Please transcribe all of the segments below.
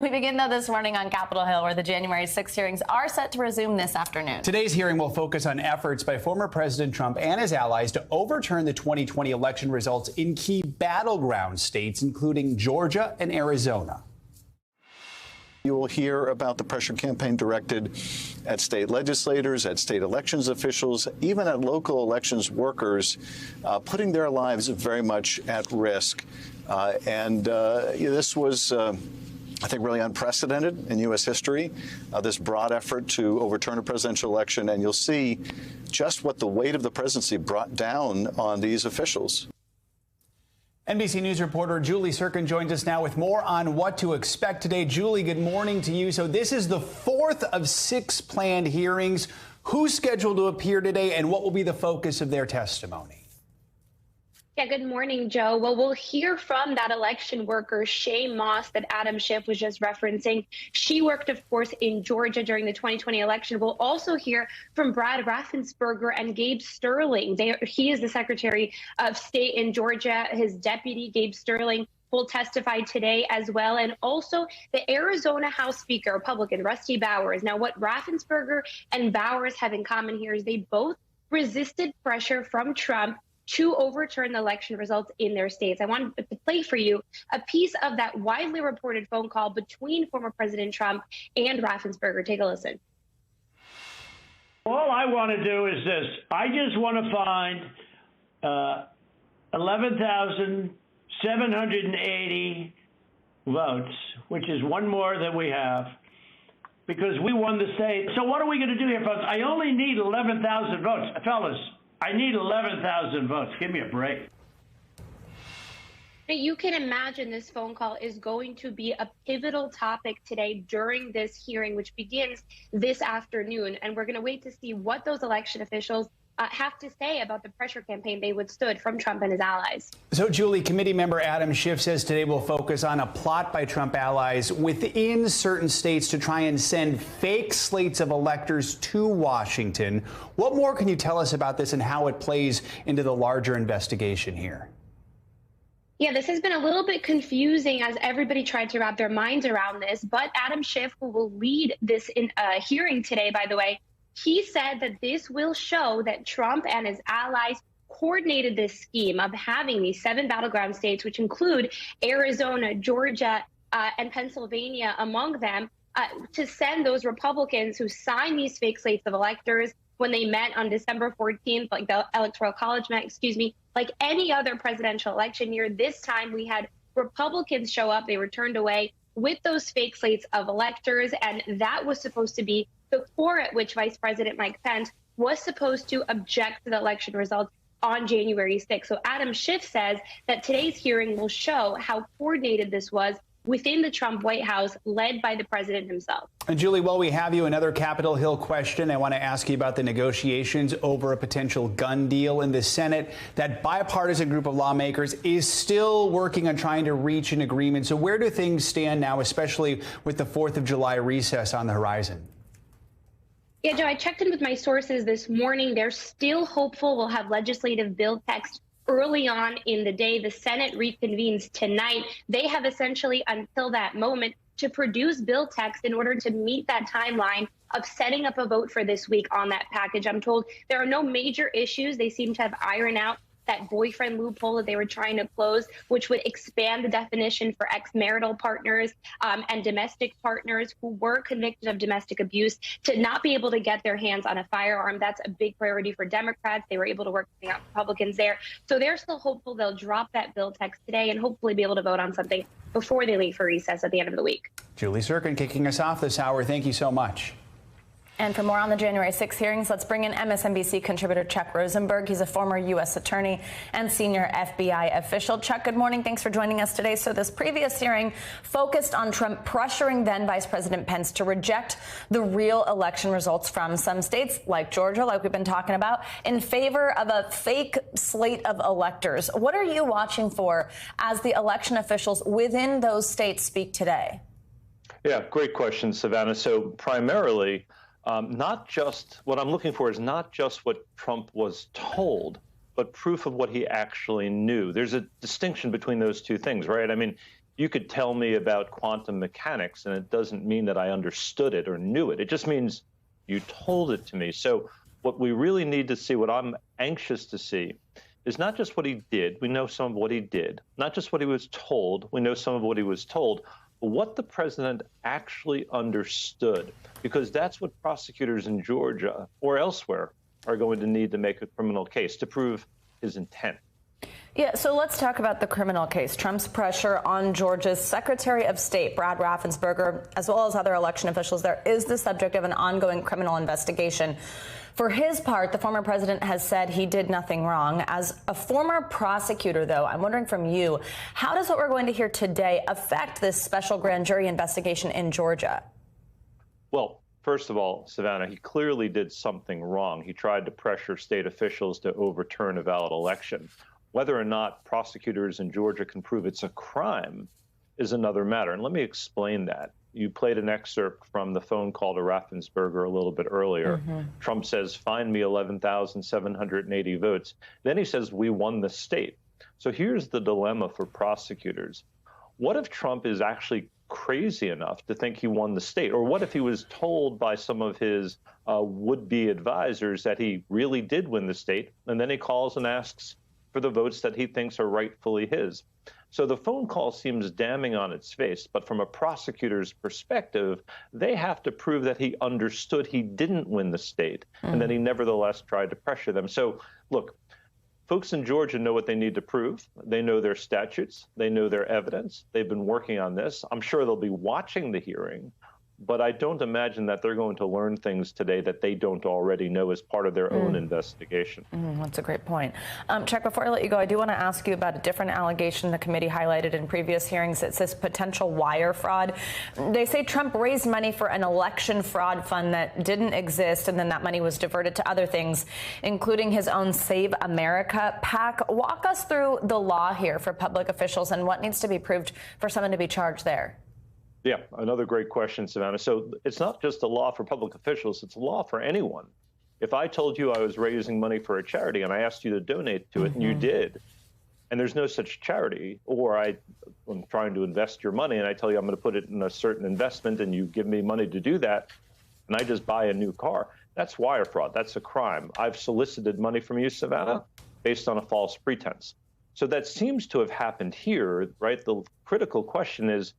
We begin, though, this morning on Capitol Hill, where the January 6 hearings are set to resume this afternoon. Today's hearing will focus on efforts by former President Trump and his allies to overturn the 2020 election results in key battleground states, including Georgia and Arizona. You will hear about the pressure campaign directed at state legislators, at state elections officials, even at local elections workers, putting their lives very much at risk. This was, I think, really unprecedented in U.S. history, this broad effort to overturn a presidential election. And you'll see just what the weight of the presidency brought down on these officials. NBC News reporter Julie Sirkin joins us now with more on what to expect today. Julie, good morning to you. So this is the fourth of 6 planned hearings. Who's scheduled to appear today, and what will be the focus of their testimony? Yeah, good morning, Joe. Well, we'll hear from that election worker, Shay Moss, that Adam Schiff was just referencing. She worked, of course, in Georgia during the 2020 election. We'll also hear from Brad Raffensperger and Gabe Sterling. He is the Secretary of State in Georgia. His deputy, Gabe Sterling, will testify today as well. And also the Arizona House Speaker, Republican Rusty Bowers. Now, what Raffensperger and Bowers have in common here is they both resisted pressure from Trump to overturn the election results in their states. I wanted to play for you a piece of that widely reported phone call between former President Trump and Raffensperger. Take a listen. All I want to do is this. I just want to find 11,780 votes, which is one more than we have, because we won the state. So what are we going to do here, folks? I only need 11,000 votes. Fellas, I need 11,000 votes. Give me a break. You can imagine this phone call is going to be a pivotal topic today during this hearing, which begins this afternoon. And we're going to wait to see what those election officials have to say about the pressure campaign they withstood from Trump and his allies. So, Julie, committee member Adam Schiff says today will focus on a plot by Trump allies within certain states to try and send fake slates of electors to Washington. What more can you tell us about this and how it plays into the larger investigation here? Yeah, this has been a little bit confusing as everybody tried to wrap their minds around this. But Adam Schiff, who will lead this hearing today, by the way, he said that this will show that Trump and his allies coordinated this scheme of having these 7 battleground states, which include Arizona, Georgia, and Pennsylvania among them, to send those Republicans who signed these fake slates of electors when they met on December 14th, like the Electoral College met, like any other presidential election year. This time we had Republicans show up. They were turned away with those fake slates of electors, and that was supposed to be the core at which Vice President Mike Pence was supposed to object to the election results on January 6th. So Adam Schiff says that today's hearing will show how coordinated this was within the Trump White House, led by the president himself. And Julie, while we have you, another Capitol Hill question. I want to ask you about the negotiations over a potential gun deal in the Senate. That bipartisan group of lawmakers is still working on trying to reach an agreement. So where do things stand now, especially with the 4th of July recess on the horizon? Yeah, Joe, I checked in with my sources this morning. They're still hopeful we'll have legislative bill text early on in the day. The Senate reconvenes tonight. They have essentially until that moment to produce bill text in order to meet that timeline of setting up a vote for this week on that package. I'm told there are no major issues. They seem to have ironed out that boyfriend loophole that they were trying to close, which would expand the definition for ex-marital partners and domestic partners who were convicted of domestic abuse to not be able to get their hands on a firearm. That's a big priority for Democrats. They were able to work with the Republicans there. So they're still hopeful they'll drop that bill text today and hopefully be able to vote on something before they leave for recess at the end of the week. Julie Sirkin kicking us off this hour. Thank you so much. And for more on the January 6 hearings, let's bring in MSNBC contributor Chuck Rosenberg. He's a former U.S. attorney and senior FBI official. Chuck, good morning. Thanks for joining us today. So this previous hearing focused on Trump pressuring then Vice President Pence to reject the real election results from some states like Georgia, like we've been talking about, in favor of a fake slate of electors. What are you watching for as the election officials within those states speak today? Yeah, great question, Savannah. So primarily, not just what I'm looking for is not just what Trump was told, but proof of what he actually knew. There's a distinction between those two things, right? I mean, you could tell me about quantum mechanics, and it doesn't mean that I understood it or knew it. It just means you told it to me. So what we really need to see, what I'm anxious to see, is not just what he did. We know some of what he did. Not just what he was told. We know some of what he was told. But what the president actually understood, because that's what prosecutors in Georgia or elsewhere are going to need to make a criminal case to prove his intent. Yeah, so let's talk about the criminal case. Trump's pressure on Georgia's Secretary of State, Brad Raffensperger, as well as other election officials there, is the subject of an ongoing criminal investigation. For his part, the former president has said he did nothing wrong. As a former prosecutor, though, I'm wondering from you, how does what we're going to hear today affect this special grand jury investigation in Georgia? Well, first of all, Savannah, he clearly did something wrong. He tried to pressure state officials to overturn a valid election. Whether or not prosecutors in Georgia can prove it's a crime is another matter. And let me explain that. You played an excerpt from the phone call to Raffensperger a little bit earlier. Trump says, find me 11,780 votes. Then he says, we won the state. So here's the dilemma for prosecutors. What if Trump is actually crazy enough to think he won the state? Or what if he was told by some of his would-be advisors that he really did win the state, and then he calls and asks for the votes that he thinks are rightfully his? So the phone call seems damning on its face, but from a prosecutor's perspective, they have to prove that he understood he didn't win the state and that he nevertheless tried to pressure them. So look, folks in Georgia know what they need to prove. They know their statutes. They know their evidence. They've been working on this. I'm sure they'll be watching the hearing, but I don't imagine that they're going to learn things today that they don't already know as part of their own investigation. That's a great point. Chuck, before I let you go, I do want to ask you about a different allegation the committee highlighted in previous hearings. It's this potential wire fraud. They say Trump raised money for an election fraud fund that didn't exist, and then that money was diverted to other things, including his own Save America PAC. Walk us through the law here for public officials and what needs to be proved for someone to be charged there. Yeah, another great question, Savannah. So it's not just a law for public officials, it's a law for anyone. If I told you I was raising money for a charity and I asked you to donate to it and you did, and there's no such charity, or I'm trying to invest your money and I tell you I'm going to put it in a certain investment and you give me money to do that, and I just buy a new car, that's wire fraud. That's a crime. I've solicited money from you, Savannah, based on a false pretense. So that seems to have happened here, right? The critical question is,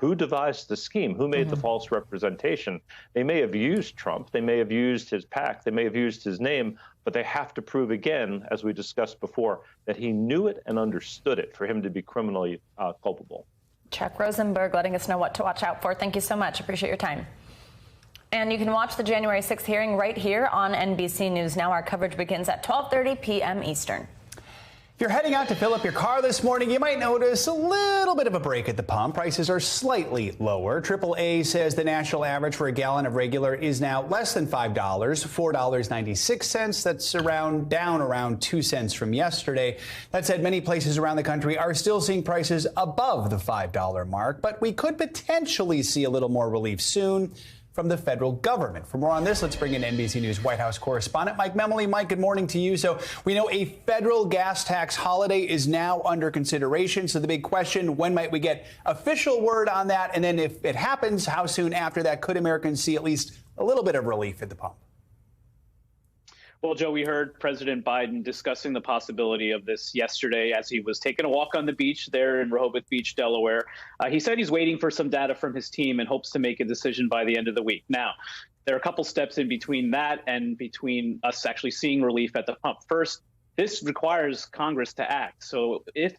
who devised the scheme? Who made the false representation? They may have used Trump. They may have used his PAC. They may have used his name, but they have to prove again, as we discussed before, that he knew it and understood it for him to be criminally culpable. Chuck Rosenberg letting us know what to watch out for. Thank you so much. Appreciate your time. And you can watch the January 6th hearing right here on NBC News Now. Our coverage begins at 12:30 p.m. Eastern. If you're heading out to fill up your car this morning, you might notice a little bit of a break at the pump. Prices are slightly lower. AAA says the national average for a gallon of regular is now less than $5, $4.96. That's down around 2 cents from yesterday. That said, many places around the country are still seeing prices above the $5 mark, but we could potentially see a little more relief soon from the federal government. For more on this, let's bring in NBC News White House correspondent Mike Memoli. Mike, good morning to you. So we know a federal gas tax holiday is now under consideration. So the big question, when might we get official word on that? And then if it happens, how soon after that could Americans see at least a little bit of relief at the pump? Well, Joe, we heard President Biden discussing the possibility of this yesterday as he was taking a walk on the beach there in Rehoboth Beach, Delaware. He said he's waiting for some data from his team and hopes to make a decision by the end of the week. Now, there are a couple steps in between that and between us actually seeing relief at the pump. First, this requires Congress to act. So if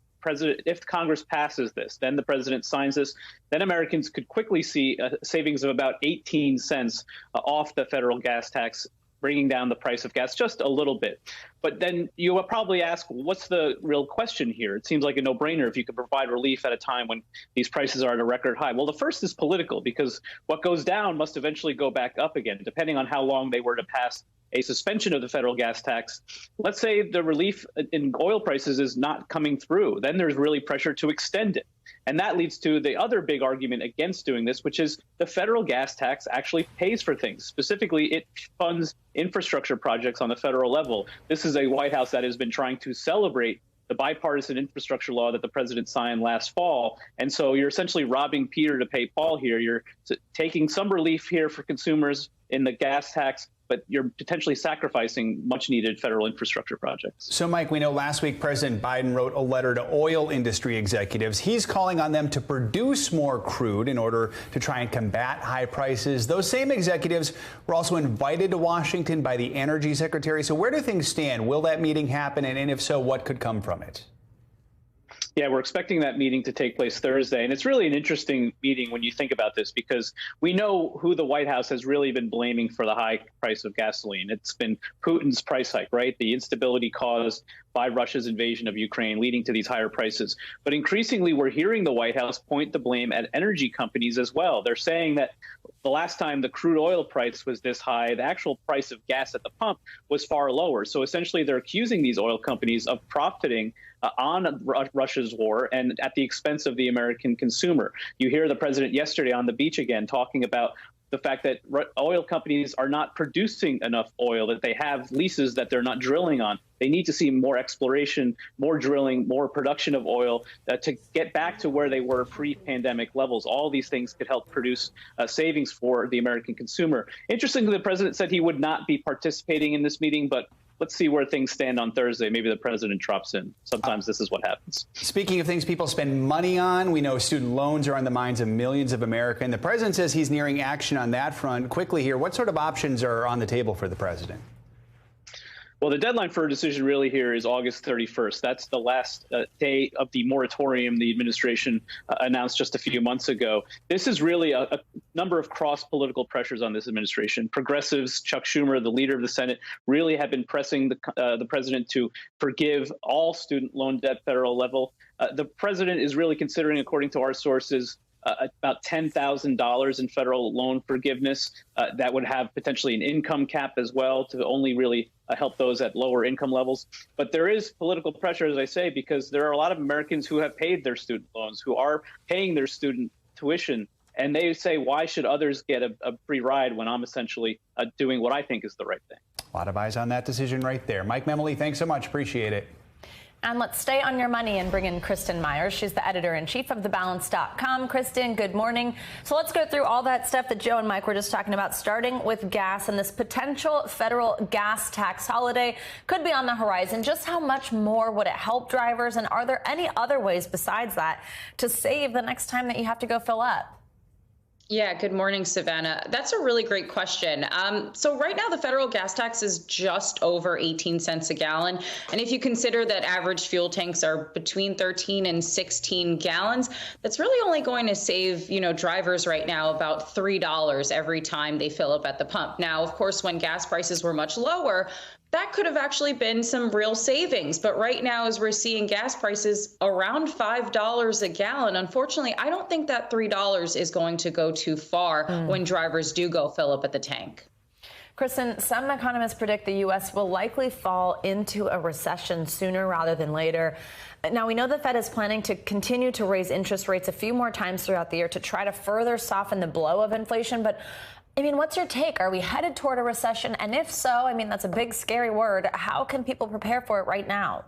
Congress passes this, then the president signs this, then Americans could quickly see savings of about 18 cents off the federal gas tax, bringing down the price of gas just a little bit. But then you will probably ask, what's the real question here? It seems like a no-brainer if you could provide relief at a time when these prices are at a record high. Well, the first is political, because what goes down must eventually go back up again, depending on how long they were to pass a suspension of the federal gas tax. Let's say the relief in oil prices is not coming through. Then there's really pressure to extend it. And that leads to the other big argument against doing this, which is the federal gas tax actually pays for things. Specifically, it funds infrastructure projects on the federal level. This is a White House that has been trying to celebrate the bipartisan infrastructure law that the president signed last fall. And so you're essentially robbing Peter to pay Paul here. You're taking some relief here for consumers in the gas tax, but you're potentially sacrificing much needed federal infrastructure projects. So, Mike, we know last week President Biden wrote a letter to oil industry executives. He's calling on them to produce more crude in order to try and combat high prices. Those same executives were also invited to Washington by the energy secretary. So where do things stand? Will that meeting happen? And if so, what could come from it? Yeah, we're expecting that meeting to take place Thursday. And it's really an interesting meeting when you think about this, because we know who the White House has really been blaming for the high price of gasoline. It's been Putin's price hike, right? The instability caused by Russia's invasion of Ukraine, leading to these higher prices. But increasingly, we're hearing the White House point the blame at energy companies as well. They're saying that the last time the crude oil price was this high, the actual price of gas at the pump was far lower. So essentially, they're accusing these oil companies of profiting on Russia's war and at the expense of the American consumer. You hear the president yesterday on the beach again talking about the fact that oil companies are not producing enough oil, that they have leases that they're not drilling on. They need to see more exploration, more drilling, more production of oil to get back to where they were pre-pandemic levels. All these things could help produce savings for the American consumer. Interestingly, the president said he would not be participating in this meeting, but let's see where things stand on Thursday. Maybe the president drops in. Sometimes this is what happens. Speaking of things people spend money on, we know student loans are on the minds of millions of Americans. The president says he's nearing action on that front. Quickly here, what sort of options are on the table for the president? Well, the deadline for a decision really here is August 31st. That's the last day of the moratorium the administration announced just a few months ago. This is really a number of cross-political pressures on this administration. Progressives, Chuck Schumer, the leader of the Senate, really have been pressing the president to forgive all student loan debt federal level. The president is really considering, according to our sources, about $10,000 in federal loan forgiveness. That would have potentially an income cap as well to only really help those at lower income levels. But there is political pressure, as I say, because there are a lot of Americans who have paid their student loans, who are paying their student tuition. And they say, why should others get a free ride when I'm essentially doing what I think is the right thing? A lot of eyes on that decision right there. Mike Memoli, thanks so much. Appreciate it. And let's stay on your money and bring in Kristin Meyers. She's the editor-in-chief of thebalance.com. Kristin, good morning. So let's go through all that stuff that Joe and Mike were just talking about, starting with gas and this potential federal gas tax holiday could be on the horizon. Just how much more would it help drivers? And are there any other ways besides that to save the next time that you have to go fill up? Yeah, good morning, Savannah. That's a really great question. So right now, the federal gas tax is just over 18 cents a gallon. And if you consider that average fuel tanks are between 13 and 16 gallons, that's really only going to save, drivers right now about $3 every time they fill up at the pump. Now, of course, when gas prices were much lower, that could have actually been some real savings. But right now, as we're seeing gas prices around $5 a gallon, unfortunately, I don't think that $3 is going to go too far when drivers do go fill up at the tank. Kristin, some economists predict the U.S. will likely fall into a recession sooner rather than later. Now, we know the Fed is planning to continue to raise interest rates a few more times throughout the year to try to further soften the blow of inflation. But what's your take? Are we headed toward a recession? And if so, that's a big, scary word. How can people prepare for it right now?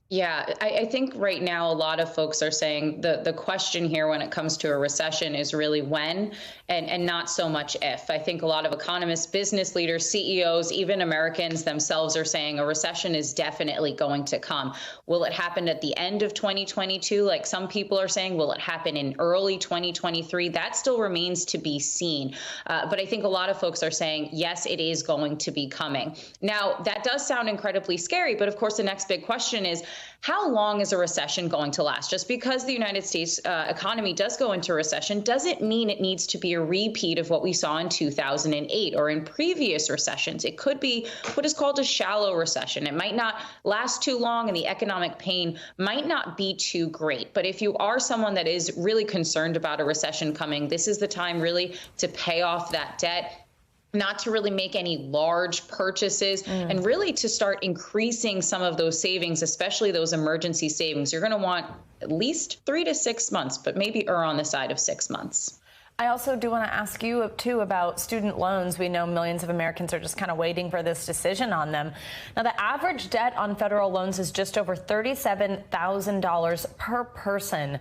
Yeah, I think right now a lot of folks are saying the question here when it comes to a recession is really when and not so much if. I think a lot of economists, business leaders, CEOs, even Americans themselves are saying a recession is definitely going to come. Will it happen at the end of 2022? Like some people are saying, will it happen in early 2023? That still remains to be seen. But I think a lot of folks are saying, yes, it is going to be coming. Now, that does sound incredibly scary. But of course, the next big question is, how long is a recession going to last? Just because the United States economy does go into recession doesn't mean it needs to be a repeat of what we saw in 2008 or in previous recessions. It could be what is called a shallow recession. It might not last too long and the economic pain might not be too great. But if you are someone that is really concerned about a recession coming, this is the time really to pay off that debt, not to really make any large purchases, and really to start increasing some of those savings, especially those emergency savings. You're going to want at least 3 to 6 months, but maybe err on the side of 6 months. I also do want to ask you, too, about student loans. We know millions of Americans are just kind of waiting for this decision on them. Now, the average debt on federal loans is just over $37,000 per person.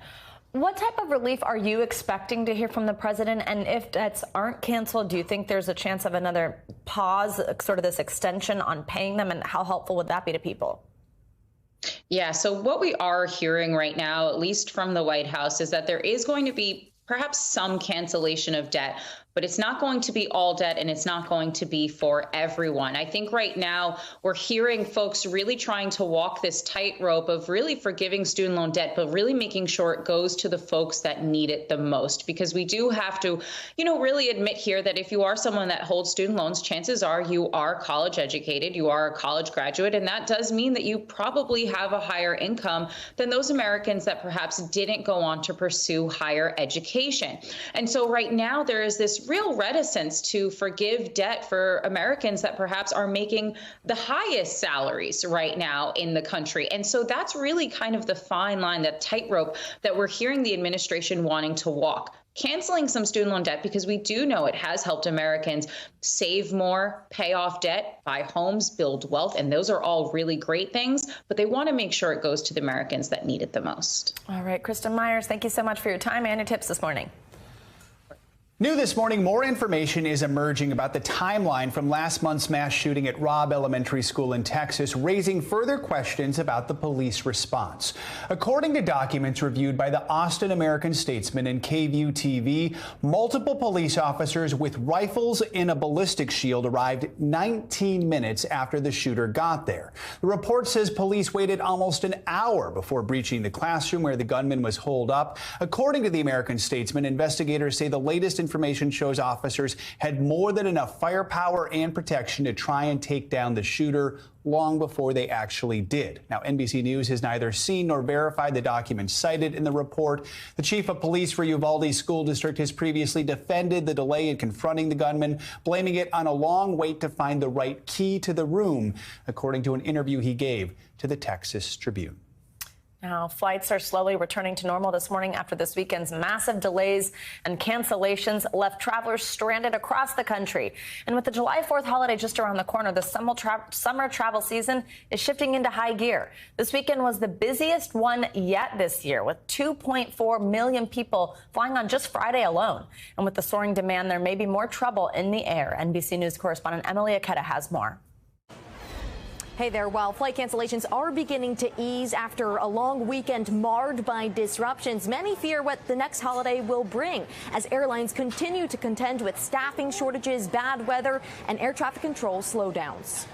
What type of relief are you expecting to hear from the president? And if debts aren't canceled, do you think there's a chance of another pause, sort of this extension on paying them? And how helpful would that be to people? Yeah, so what we are hearing right now, at least from the White House, is that there is going to be perhaps some cancellation of debt, but it's not going to be all debt and it's not going to be for everyone. I think right now we're hearing folks really trying to walk this tightrope of really forgiving student loan debt, but really making sure it goes to the folks that need it the most. Because we do have to, really admit here that if you are someone that holds student loans, chances are you are college educated, you are a college graduate, and that does mean that you probably have a higher income than those Americans that perhaps didn't go on to pursue higher education. And so right now there is this real reticence to forgive debt for Americans that perhaps are making the highest salaries right now in the country. And so that's really kind of the fine line, that tightrope that we're hearing the administration wanting to walk. Canceling some student loan debt, because we do know it has helped Americans save more, pay off debt, buy homes, build wealth, and those are all really great things, but they want to make sure it goes to the Americans that need it the most. All right, Kristin Meyers, thank you so much for your time and your tips this morning. New this morning, more information is emerging about the timeline from last month's mass shooting at Robb Elementary School in Texas, raising further questions about the police response. According to documents reviewed by the Austin American-Statesman and KVUE TV, multiple police officers with rifles and a ballistic shield arrived 19 minutes after the shooter got there. The report says police waited almost an hour before breaching the classroom where the gunman was holed up. According to the American-Statesman, investigators say the latest information shows officers had more than enough firepower and protection to try and take down the shooter long before they actually did. Now, NBC News has neither seen nor verified the documents cited in the report. The chief of police for Uvalde School District has previously defended the delay in confronting the gunman, blaming it on a long wait to find the right key to the room, according to an interview he gave to the Texas Tribune. Now, flights are slowly returning to normal this morning after this weekend's massive delays and cancellations left travelers stranded across the country. And with the July 4th holiday just around the corner, the summer travel season is shifting into high gear. This weekend was the busiest one yet this year, with 2.4 million people flying on just Friday alone. And with the soaring demand, there may be more trouble in the air. NBC News correspondent Emily Aketa has more. Hey there. While flight cancellations are beginning to ease after a long weekend marred by disruptions, many fear what the next holiday will bring as airlines continue to contend with staffing shortages, bad weather, and air traffic control slowdowns.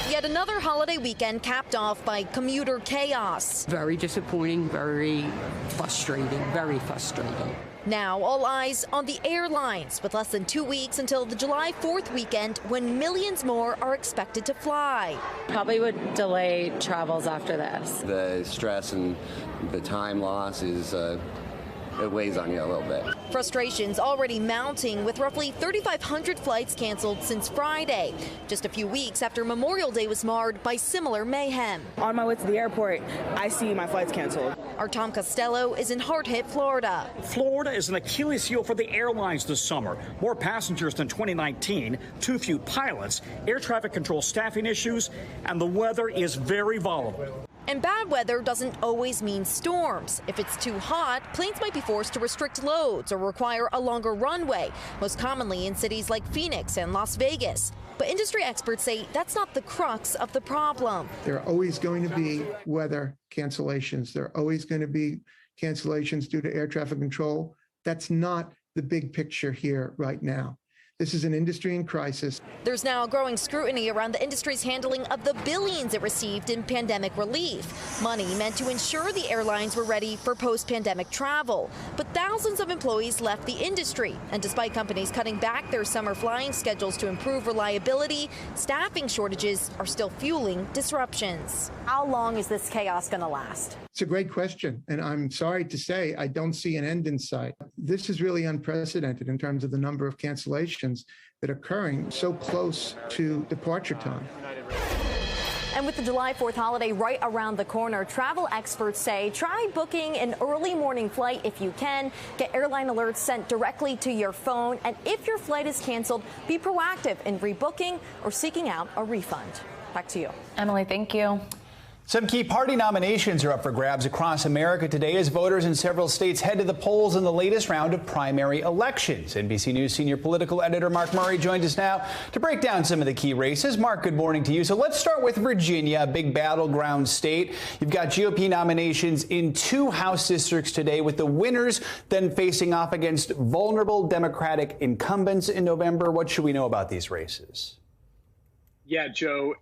Yet another holiday weekend capped off by commuter chaos. Very disappointing, very frustrating, very frustrating. Now, all eyes on the airlines, with less than 2 weeks until the July 4th weekend when millions more are expected to fly. Probably would delay travels after this. The stress and the time loss is it weighs on you a little bit. Frustrations already mounting with roughly 3,500 flights canceled since Friday, just a few weeks after Memorial Day was marred by similar mayhem. On my way to the airport, I see my flights canceled. Our Tom Costello is in hard-hit Florida. Florida is an Achilles heel for the airlines this summer. More passengers than 2019, too few pilots, air traffic control staffing issues, and the weather is very volatile. And bad weather doesn't always mean storms. If it's too hot, planes might be forced to restrict loads or require a longer runway, most commonly in cities like Phoenix and Las Vegas. But industry experts say that's not the crux of the problem. There are always going to be weather cancellations. There are always going to be cancellations due to air traffic control. That's not the big picture here right now. This is an industry in crisis. There's now growing scrutiny around the industry's handling of the billions it received in pandemic relief, money meant to ensure the airlines were ready for post-pandemic travel. But thousands of employees left the industry, and despite companies cutting back their summer flying schedules to improve reliability, staffing shortages are still fueling disruptions. How long is this chaos going to last? It's a great question, and I'm sorry to say I don't see an end in sight. This is really unprecedented in terms of the number of cancellations that are occurring so close to departure time. And with the July 4th holiday right around the corner, travel experts say try booking an early morning flight if you can. Get airline alerts sent directly to your phone. And if your flight is canceled, be proactive in rebooking or seeking out a refund. Back to you. Emily, thank you. Some key party nominations are up for grabs across America today as voters in several states head to the polls in the latest round of primary elections. NBC News senior political editor Mark Murray joins us now to break down some of the key races. Mark, good morning to you. So let's start with Virginia, a big battleground state. You've got GOP nominations in 2 House districts today, with the winners then facing off against vulnerable Democratic incumbents in November. What should we know about these races? Yeah, Joe,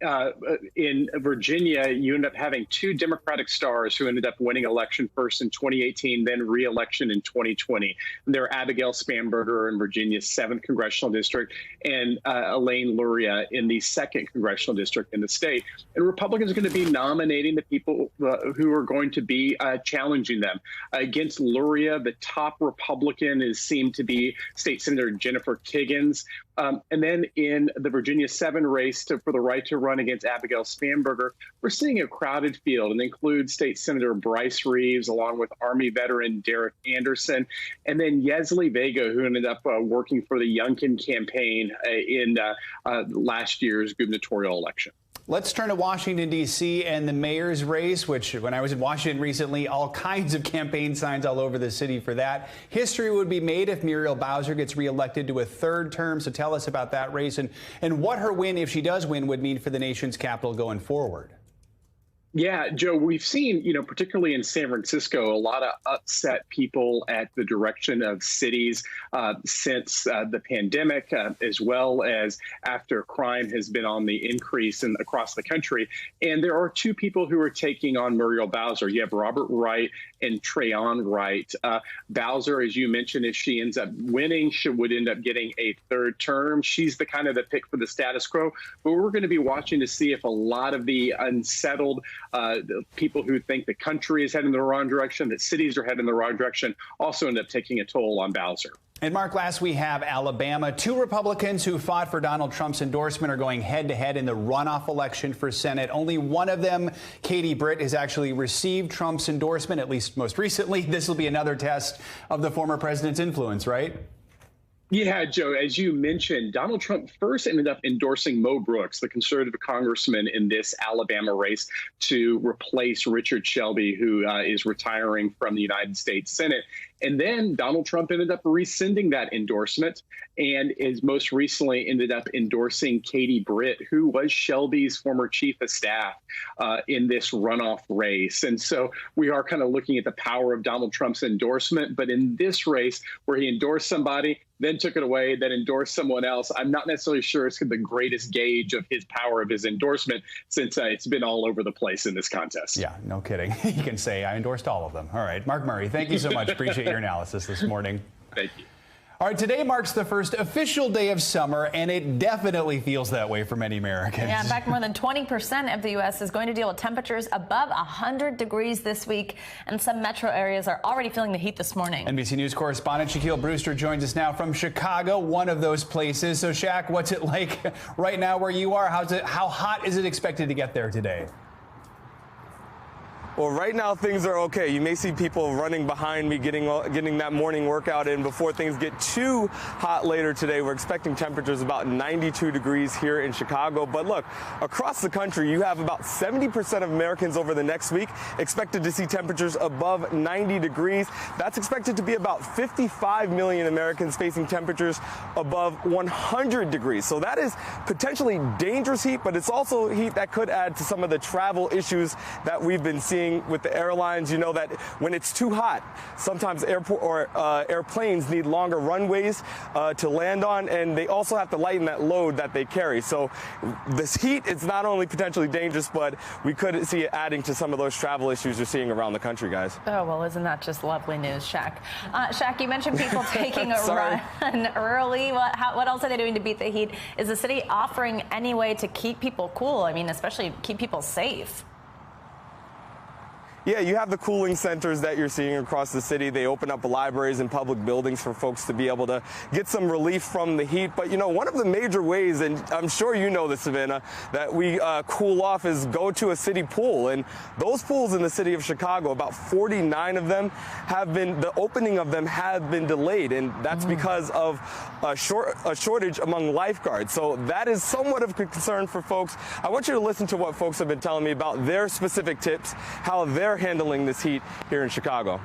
in Virginia, you end up having 2 Democratic stars who ended up winning election first in 2018, then re-election in 2020. And they're Abigail Spanberger in Virginia's 7th congressional district and Elaine Luria in the 2nd congressional district in the state. And Republicans are going to be nominating the people who are going to be challenging them. Against Luria, the top Republican is seemed to be State Senator Jennifer Kiggins. And then in the Virginia 7 race for the right to run against Abigail Spanberger, we're seeing a crowded field and includes State Senator Bryce Reeves, along with Army veteran Derek Anderson, and then Yesley Vega, who ended up working for the Youngkin campaign in last year's gubernatorial election. Let's turn to Washington, D.C. and the mayor's race, which when I was in Washington recently, all kinds of campaign signs all over the city for that. History would be made if Muriel Bowser gets reelected to a 3rd term. So tell us about that race and what her win, if she does win, would mean for the nation's capital going forward. Yeah, Joe, we've seen, particularly in San Francisco, a lot of upset people at the direction of cities since the pandemic, as well as after crime has been on the increase across the country. And there are 2 people who are taking on Muriel Bowser. You have Robert Wright and Trayon Wright. Bowser, as you mentioned, if she ends up winning, she would end up getting a 3rd term. She's the kind of the pick for the status quo. But we're going to be watching to see if a lot of the unsettled the people who think the country is heading in the wrong direction, that cities are heading in the wrong direction, also end up taking a toll on Bowser. And Mark, last we have Alabama. 2 Republicans who fought for Donald Trump's endorsement are going head-to-head in the runoff election for Senate. Only one of them, Katie Britt, has actually received Trump's endorsement, at least most recently. This will be another test of the former president's influence, right? Yeah, Joe, as you mentioned, Donald Trump first ended up endorsing Mo Brooks, the conservative congressman in this Alabama race, to replace Richard Shelby, who is retiring from the United States Senate. And then Donald Trump ended up rescinding that endorsement and is most recently ended up endorsing Katie Britt, who was Shelby's former chief of staff in this runoff race. And so we are kind of looking at the power of Donald Trump's endorsement. But in this race where he endorsed somebody, then took it away, then endorsed someone else, I'm not necessarily sure it's the greatest gauge of his power of his endorsement, since it's been all over the place in this contest. Yeah, no kidding. You can say I endorsed all of them. All right. Mark Murray, thank you so much. Appreciate your analysis this morning. Thank you. All right, today marks the first official day of summer, and it definitely feels that way for many Americans. Yeah, in fact, more than 20% of the U.S. is going to deal with temperatures above 100 degrees this week, and some metro areas are already feeling the heat this morning. NBC News correspondent Shaquille Brewster joins us now from Chicago, one of those places. So, Shaq, what's it like right now where you are? How hot is it expected to get there today? Well, right now things are okay. You may see people running behind me getting that morning workout in before things get too hot later today. We're expecting temperatures about 92 degrees here in Chicago. But look, across the country, you have about 70% of Americans over the next week expected to see temperatures above 90 degrees. That's expected to be about 55 million Americans facing temperatures above 100 degrees. So that is potentially dangerous heat, but it's also heat that could add to some of the travel issues that we've been seeing with the airlines. You know that when it's too hot, sometimes airplanes need longer runways to land on, and they also have to lighten that load that they carry. So this heat, it's not only potentially dangerous, but we could see it adding to some of those travel issues you're seeing around the country, guys. Oh, well, isn't that just lovely news, Shaq? Shaq, you mentioned people taking a run early. What else are they doing to beat the heat? Is the city offering any way to keep people cool? I mean, especially keep people safe? Yeah, you have the cooling centers that you're seeing across the city. They open up libraries and public buildings for folks to be able to get some relief from the heat. But, you know, one of the major ways, and I'm sure you know this, Savannah, that we cool off is go to a city pool. And those pools in the city of Chicago, about 49 of them the opening of them have been delayed. And that's because of a shortage among lifeguards. So that is somewhat of a concern for folks. I want you to listen to what folks have been telling me about their specific tips, how they're handling this heat here in Chicago.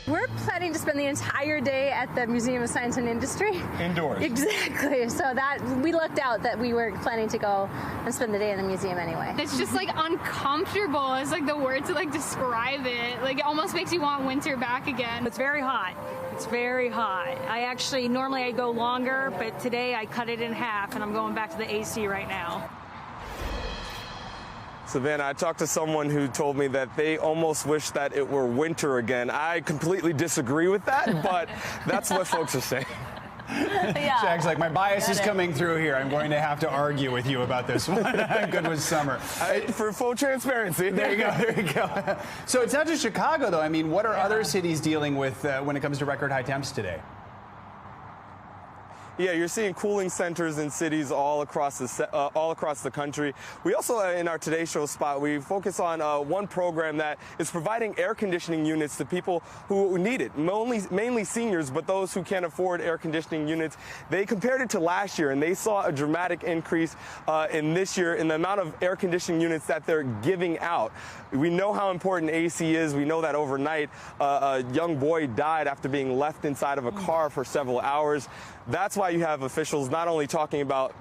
We're planning to spend the entire day at the Museum of Science and Industry. Indoors. Exactly. So that we lucked out that we were planning to go and spend the day in the museum anyway. It's just like uncomfortable. It's like the word to like describe it. Like it almost makes you want winter back again. It's very hot. It's very hot. Normally I go longer, but today I cut it in half and I'm going back to the AC right now. Savannah, I talked to someone who told me that they almost wish that it were winter again. I completely disagree with that, but that's what folks are saying. Yeah. Jack's like, my bias is coming through here. I'm going to have to argue with you about this one. I'm good with summer. For full transparency. There you go. There you go. So it's not just Chicago, though. I mean, what are other cities dealing with when it comes to record high temps today? Yeah, you're seeing cooling centers in cities all across the country. We also, in our Today Show spot, we focus on one program that is providing air conditioning units to people who need it, mainly seniors, but those who can't afford air conditioning units. They compared it to last year, and they saw a dramatic increase in this year in the amount of air conditioning units that they're giving out. We know how important AC is. We know that overnight a young boy died after being left inside of a car for several hours. That's why you have officials not only talking about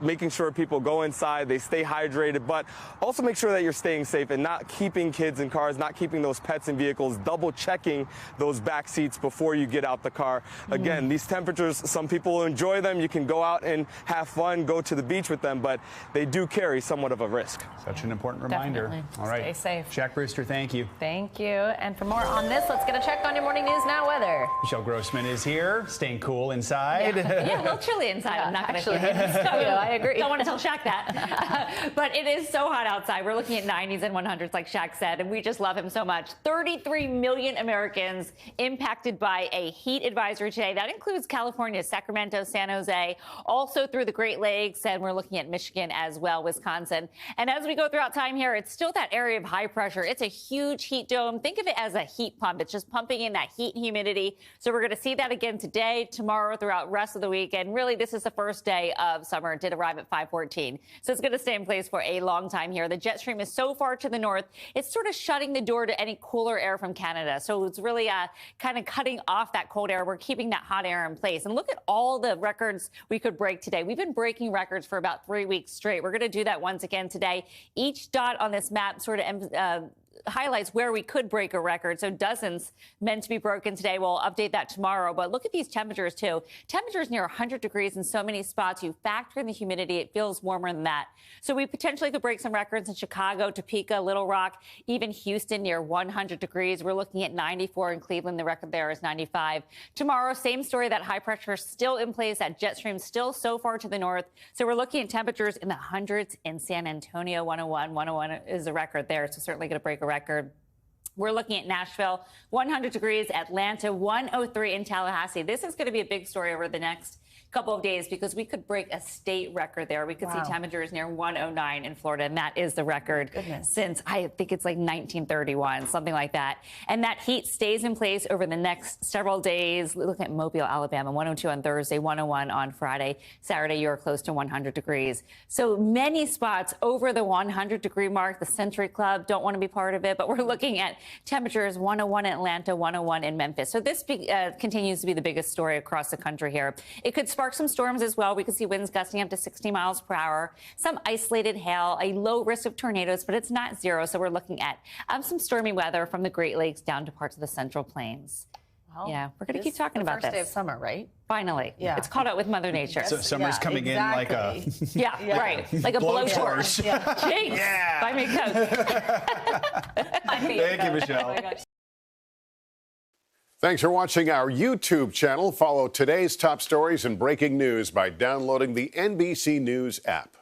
making sure people go inside, they stay hydrated, but also make sure that you're staying safe and not keeping kids in cars, not keeping those pets in vehicles, double checking those back seats before you get out the car. Again, these temperatures, some people enjoy them. You can go out and have fun, go to the beach with them, but they do carry somewhat of a risk. Such an important reminder. Definitely. All right. Stay safe. Jack Brewster, thank you. Thank you. And for more on this, let's get a check on your morning news now weather. Michelle Grossman is here, staying cool inside. Yeah, a little chilly inside. I'm not going to tell you. I agree. Don't want to tell Shaq that. But it is so hot outside. We're looking at 90s and 100s, like Shaq said, and we just love him so much. 33 million Americans impacted by a heat advisory today. That includes California, Sacramento, San Jose, also through the Great Lakes, and we're looking at Michigan as well, Wisconsin. And as we go throughout time here, it's still that area of high pressure. It's a huge heat dome. Think of it as a heat pump. It's just pumping in that heat and humidity. So we're going to see that again today, tomorrow, throughout the rest of the week. And really, this is the first day of summer. It did arrive at 5:14. So it's going to stay in place for a long time here. The jet stream is so far to the north, it's sort of shutting the door to any cooler air from Canada. So it's really kind of cutting off that cold air. We're keeping that hot air in place. And look at all the records we could break today. We've been breaking records for about 3 weeks straight. We're going to do that once again today. Each dot on this map sort of highlights where we could break a record. So dozens meant to be broken today. We'll update that tomorrow. But look at these temperatures, too. Temperatures near 100 degrees in so many spots. You factor in the humidity, it feels warmer than that. So we potentially could break some records in Chicago, Topeka, Little Rock, even Houston near 100 degrees. We're looking at 94 in Cleveland. The record there is 95. Tomorrow, same story. That high pressure is still in place. That jet stream still so far to the north. So we're looking at temperatures in the hundreds in San Antonio. 101. 101 is a record there. So certainly going to break a record. We're looking at Nashville, 100 degrees, Atlanta, 103 in Tallahassee. This is going to be a big story over the next couple of days because we could break a state record there. We could see temperatures near 109 in Florida, and that is the record since I think it's like 1931, something like that. And that heat stays in place over the next several days. Look at Mobile, Alabama, 102 on Thursday, 101 on Friday. Saturday, you're close to 100 degrees. So many spots over the 100-degree mark. The Century Club don't want to be part of it, but we're looking at temperatures 101 in Atlanta, 101 in Memphis. So this continues to be the biggest story across the country here. It could spark some storms as well. We could see winds gusting up to 60 miles per hour, some isolated hail, a low risk of tornadoes, but it's not zero. So we're looking at some stormy weather from the Great Lakes down to parts of the Central Plains. Well, yeah, we're going to keep talking about this. First day of summer, right? Finally. Yeah. It's caught up with Mother Nature. So summer's coming in like a... right. Like a blowtorch. Jinx. Yeah. Buy me a Coke. Thank you, Michelle. Thanks for watching our YouTube channel. Follow today's top stories and breaking news by downloading the NBC News app.